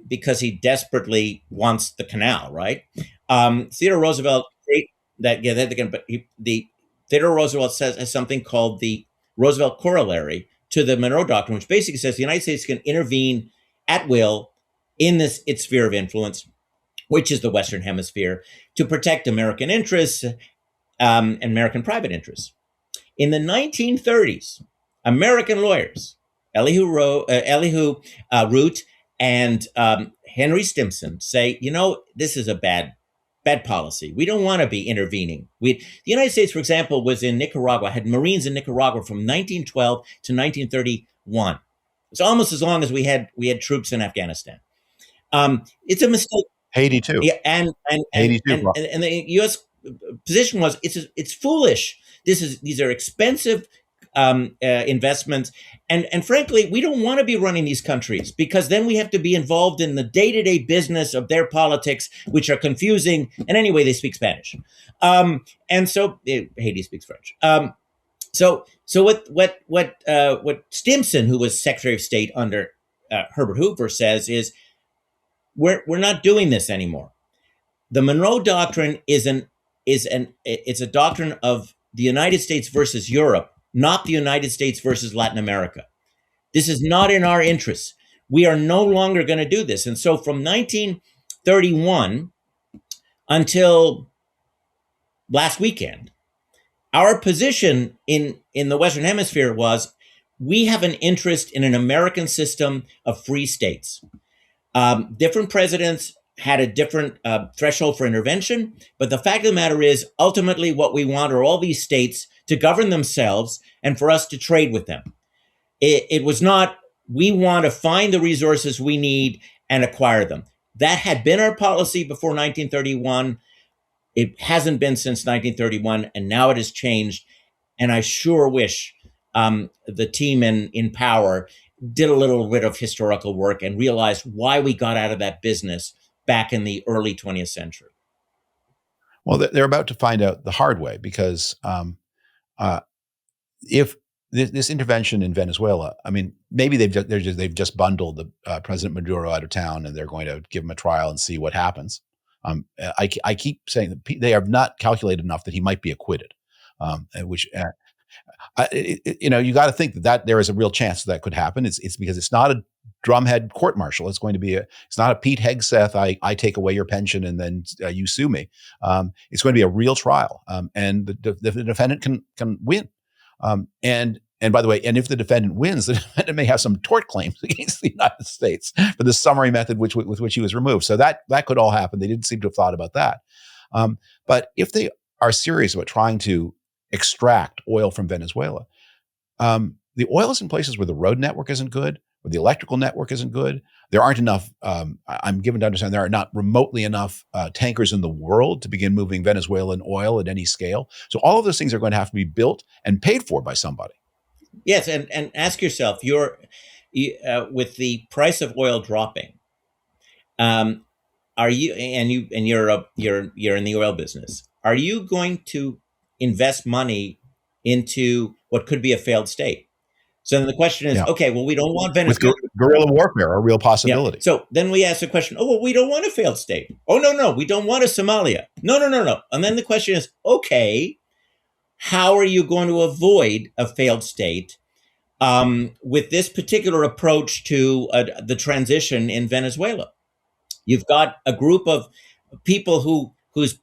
because he desperately wants the canal, right? Theodore Roosevelt, Theodore Roosevelt has something called the Roosevelt Corollary to the Monroe Doctrine, which basically says the United States can intervene at will in its sphere of influence, which is the Western Hemisphere, to protect American interests and American private interests. In the 1930s, American lawyers, Elihu Root and Henry Stimson say, this is a bad policy. We don't want to be intervening. The United States, for example, was in Nicaragua, had Marines in Nicaragua from 1912 to 1931. It's almost as long as we had troops in Afghanistan. It's a mistake. Haiti too. Yeah, and the U.S. position was it's foolish. These are expensive investments, and frankly, we don't want to be running these countries because then we have to be involved in the day-to-day business of their politics, which are confusing. And anyway, they speak Spanish, and so Haiti speaks French. So what Stimson, who was Secretary of State under Herbert Hoover, says is we're not doing this anymore. The Monroe Doctrine is a doctrine of the United States versus Europe, not the United States versus Latin America. This is not in our interests. We are no longer going to do this. And so from 1931 until last weekend, our position in the Western Hemisphere was we have an interest in an American system of free states. Different presidents had a different threshold for intervention. But the fact of the matter is, ultimately, what we want are all these states to govern themselves and for us to trade with them. It was not, we want to find the resources we need and acquire them. That had been our policy before 1931. It hasn't been since 1931, and now it has changed. And I sure wish the team in power did a little bit of historical work and realized why we got out of that business back in the early 20th century. Well, they're about to find out the hard way, because uh, if this intervention in Venezuela, I mean, maybe they've just bundled the President Maduro out of town, and they're going to give him a trial and see what happens. I keep saying that they have not calculated enough that he might be acquitted, which you got to think that there is a real chance that could happen. It's because it's not a drumhead court martial. It's going to be it's not a Pete Hegseth. I take away your pension and then you sue me. It's going to be a real trial, and the defendant can win. And by the way, and if the defendant wins, the defendant may have some tort claims against the United States for the summary method with which he was removed. So that could all happen. They didn't seem to have thought about that. But if they are serious about trying to extract oil from Venezuela, the oil is in places where the road network isn't good, where the electrical network isn't good. There aren't enough, I'm given to understand, there are not remotely enough tankers in the world to begin moving Venezuelan oil at any scale. So all of those things are going to have to be built and paid for by somebody. Yes, and ask yourself, with the price of oil dropping, are you're in the oil business, are you going to invest money into what could be a failed state? So then the question is, okay, well, we don't want Venezuela. With guerrilla warfare, a real possibility. Yeah. So then we ask the question, well, we don't want a failed state. Oh, no, we don't want a Somalia. No. And then the question is, okay, how are you going to avoid a failed state with this particular approach to the transition in Venezuela? You've got a group of people whose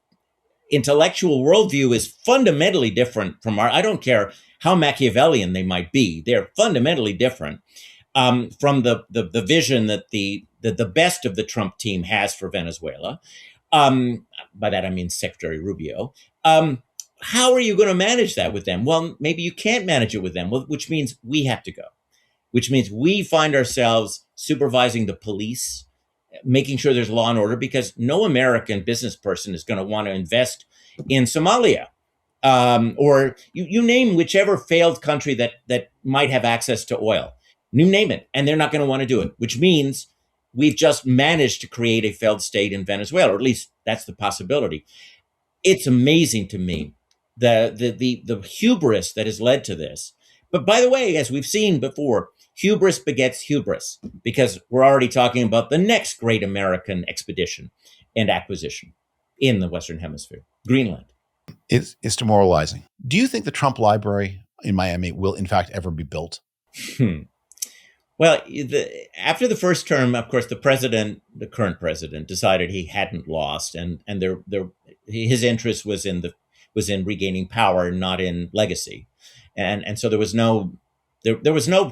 intellectual worldview is fundamentally different from I don't care how Machiavellian they might be. They're fundamentally different from the vision that the best of the Trump team has for Venezuela. By that I mean Secretary Rubio. How are you going to manage that with them? Well, maybe you can't manage it with them, which means we have to go, which means we find ourselves supervising the police, making sure there's law and order, because no American business person is going to want to invest in Somalia. Or you name whichever failed country that might have access to oil. You name it, and they're not going to want to do it, which means we've just managed to create a failed state in Venezuela, or at least that's the possibility. It's amazing to me the hubris that has led to this. But by the way, as we've seen before, hubris begets hubris, because we're already talking about the next great American expedition and acquisition in the Western Hemisphere, Greenland. It's demoralizing. Do you think the Trump Library in Miami will, in fact, ever be built? Well, after the first term, of course, the current president, decided he hadn't lost, and his interest was in regaining power, not in legacy, and so there was no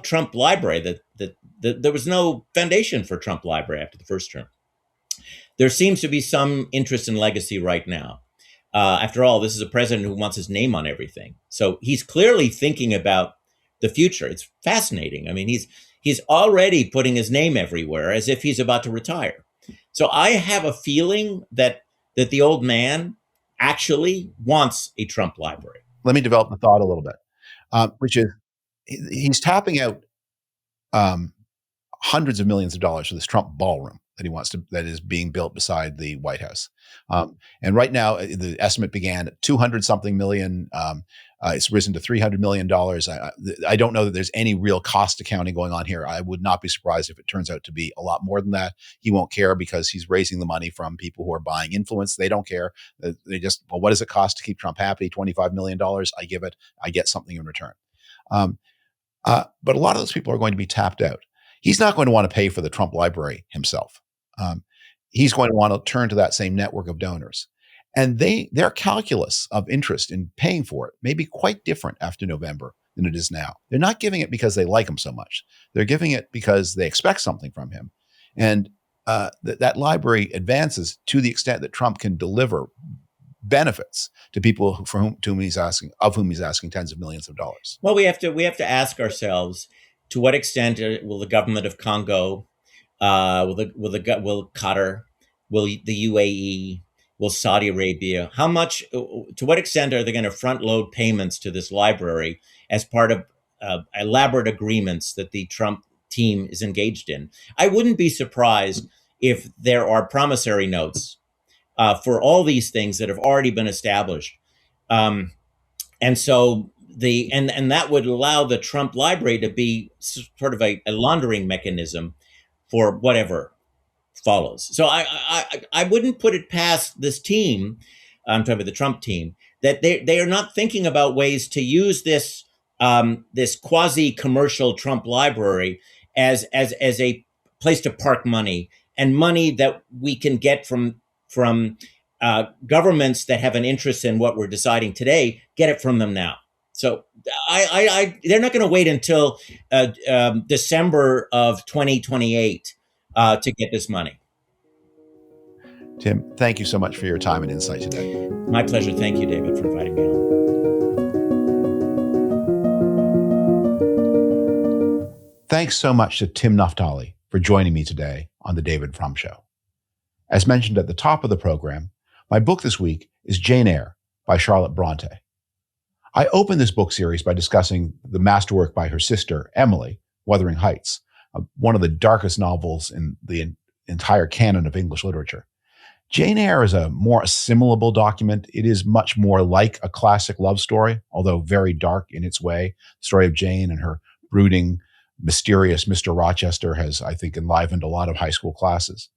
Trump Library. There was no foundation for Trump Library after the first term. There seems to be some interest in legacy right now. After all, this is a president who wants his name on everything. So he's clearly thinking about the future. It's fascinating. I mean, he's already putting his name everywhere as if he's about to retire. So I have a feeling that the old man actually wants a Trump library. Let me develop the thought a little bit, which is he's tapping out hundreds of millions of dollars for this Trump ballroom that is being built beside the White House. And right now, the estimate began at 200 something million. It's risen to $300 million. I don't know that there's any real cost accounting going on here. I would not be surprised if it turns out to be a lot more than that. He won't care because he's raising the money from people who are buying influence. They don't care. They just, well, what does it cost to keep Trump happy? $25 million. I give it. I get something in return. But a lot of those people are going to be tapped out. He's not going to want to pay for the Trump library himself. He's going to want to turn to that same network of donors. And their calculus of interest in paying for it may be quite different after November than it is now. They're not giving it because they like him so much. They're giving it because they expect something from him. And that library advances to the extent that Trump can deliver benefits to people of whom he's asking tens of millions of dollars. Well, we have to ask ourselves, to what extent will the government of Congo, will Qatar, will the UAE, will Saudi Arabia, to what extent are they going to front load payments to this library as part of elaborate agreements that the Trump team is engaged in. I wouldn't be surprised if there are promissory notes for all these things that have already been established. And so and that would allow the Trump library to be sort of a laundering mechanism for whatever follows. So I wouldn't put it past this team, I'm talking about the Trump team, that they are not thinking about ways to use this this quasi commercial Trump library as a place to park money, and money that we can get from governments that have an interest in what we're deciding today, get it from them now. So they're not going to wait until December of 2028 to get this money. Tim, thank you so much for your time and insight today. My pleasure. Thank you, David, for inviting me on. Thanks so much to Tim Naftali for joining me today on The David Frum Show. As mentioned at the top of the program, my book this week is Jane Eyre by Charlotte Bronte. I opened this book series by discussing the masterwork by her sister, Emily, Wuthering Heights, one of the darkest novels in the entire canon of English literature. Jane Eyre is a more assimilable document. It is much more like a classic love story, although very dark in its way. The story of Jane and her brooding, mysterious Mr. Rochester has, I think, enlivened a lot of high school classes.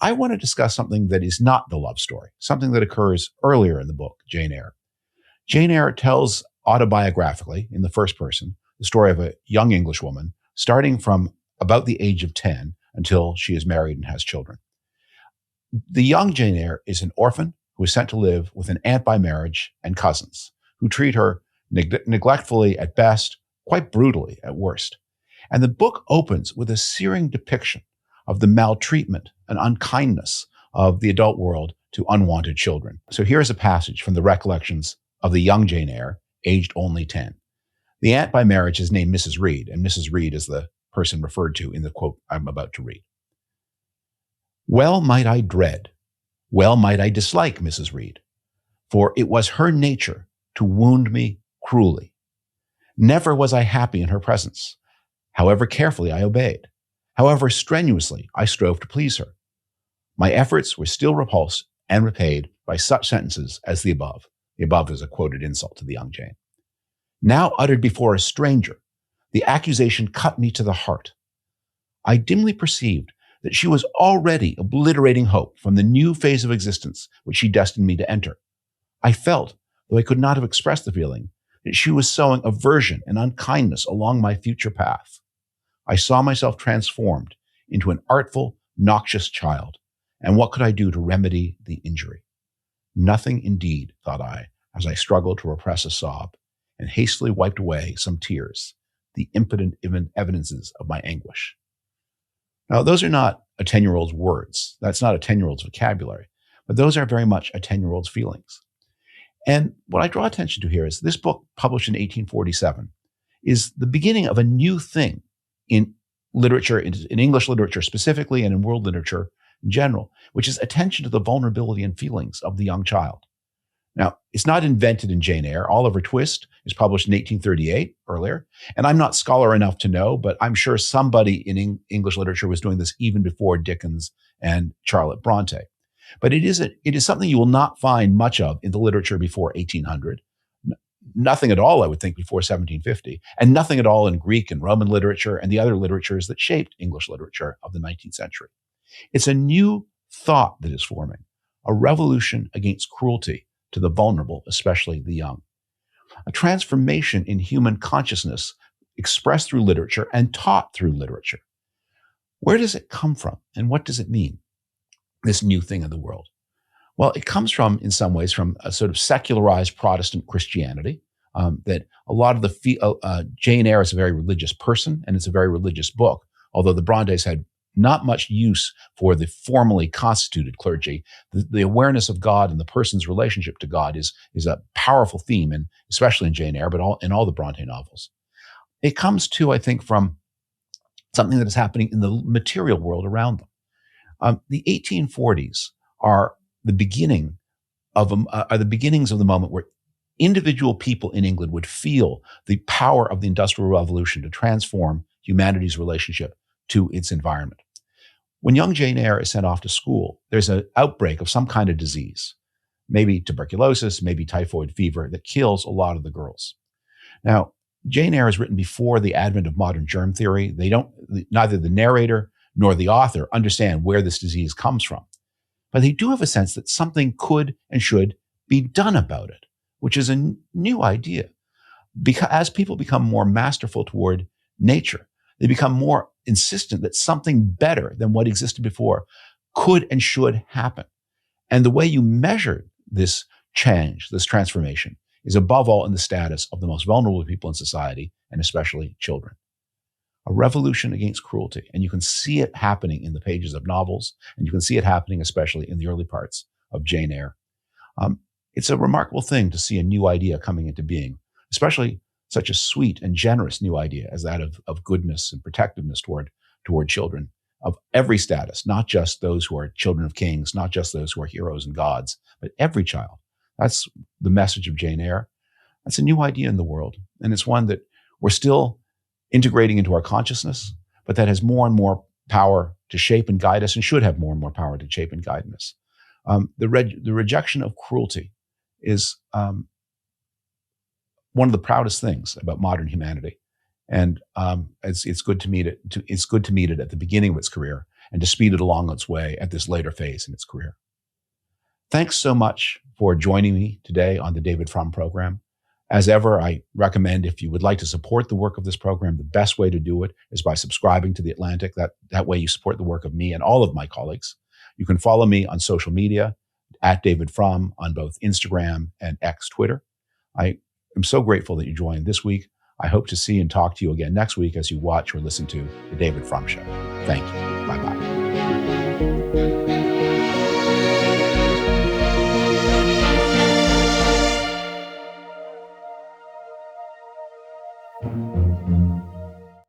I want to discuss something that is not the love story, something that occurs earlier in the book, Jane Eyre. Jane Eyre tells autobiographically, in the first person, the story of a young English woman, starting from about the age of 10 until she is married and has children. The young Jane Eyre is an orphan who is sent to live with an aunt by marriage and cousins who treat her neglectfully at best, quite brutally at worst. And the book opens with a searing depiction of the maltreatment and unkindness of the adult world to unwanted children. So here's a passage from the recollections of the young Jane Eyre, aged only 10. The aunt by marriage is named Mrs. Reed, and Mrs. Reed is the person referred to in the quote I'm about to read. Well might I dread, well might I dislike Mrs. Reed, for it was her nature to wound me cruelly. Never was I happy in her presence, however carefully I obeyed, however strenuously I strove to please her. My efforts were still repulsed and repaid by such sentences as the above. The above is a quoted insult to the young Jane. Now uttered before a stranger, the accusation cut me to the heart. I dimly perceived that she was already obliterating hope from the new phase of existence which she destined me to enter. I felt, though I could not have expressed the feeling, that she was sowing aversion and unkindness along my future path. I saw myself transformed into an artful, noxious child, and what could I do to remedy the injury? Nothing indeed, thought I, as I struggled to repress a sob and hastily wiped away some tears, the impotent evidences of my anguish. Now, those are not a 10-year-old's words. That's not a 10-year-old's vocabulary, but those are very much a 10-year-old's feelings. And what I draw attention to here is this book, published in 1847, is the beginning of a new thing in literature, in English literature specifically, and in world literature in general, which is attention to the vulnerability and feelings of the young child. Now, it's not invented in Jane Eyre. Oliver Twist is published in 1838, earlier. And I'm not scholar enough to know, but I'm sure somebody in English literature was doing this even before Dickens and Charlotte Bronte. But it is something you will not find much of in the literature before 1800. Nothing at all, I would think, before 1750, and nothing at all in Greek and Roman literature and the other literatures that shaped English literature of the 19th century. It's a new thought that is forming, a revolution against cruelty to the vulnerable, especially the young. A transformation in human consciousness expressed through literature and taught through literature. Where does it come from, and what does it mean, this new thing in the world? Well, it comes from, in some ways, from a sort of secularized Protestant Christianity, that a lot of Jane Eyre is a very religious person, and it's a very religious book, although the Brontes had not much use for the formally constituted clergy. The awareness of God and the person's relationship to God is a powerful theme, and especially in Jane Eyre, but in all the Bronte novels. It comes too, I think, from something that is happening in the material world around them. The 1840s are the beginnings of the moment where individual people in England would feel the power of the Industrial Revolution to transform humanity's relationship to its environment. When young Jane Eyre is sent off to school, there's an outbreak of some kind of disease, maybe tuberculosis, maybe typhoid fever, that kills a lot of the girls. Now, Jane Eyre is written before the advent of modern germ theory. Neither the narrator nor the author understand where this disease comes from, but they do have a sense that something could and should be done about it, which is a new idea. Because as people become more masterful toward nature, they become more insistent that something better than what existed before could and should happen. And the way you measure this change, this transformation, is above all in the status of the most vulnerable people in society, and especially children. A revolution against cruelty. And you can see it happening in the pages of novels, and you can see it happening especially in the early parts of Jane Eyre. It's a remarkable thing to see a new idea coming into being, especially such a sweet and generous new idea as that of goodness and protectiveness toward children of every status, not just those who are children of kings, not just those who are heroes and gods, but every child. That's the message of Jane Eyre. That's a new idea in the world. And it's one that we're still integrating into our consciousness, but that has more and more power to shape and guide us, and should have more and more power to shape and guide us. The rejection of cruelty is one of the proudest things about modern humanity, and it's good to meet it. It's good to meet it at the beginning of its career, and to speed it along its way at this later phase in its career. Thanks so much for joining me today on the David Frum program. As ever, I recommend, if you would like to support the work of this program, the best way to do it is by subscribing to The Atlantic. That way you support the work of me and all of my colleagues. You can follow me on social media at David Frum on both Instagram and X Twitter. I am so grateful that you joined this week. I hope to see and talk to you again next week as you watch or listen to The David Frum Show. Thank you. Bye-bye.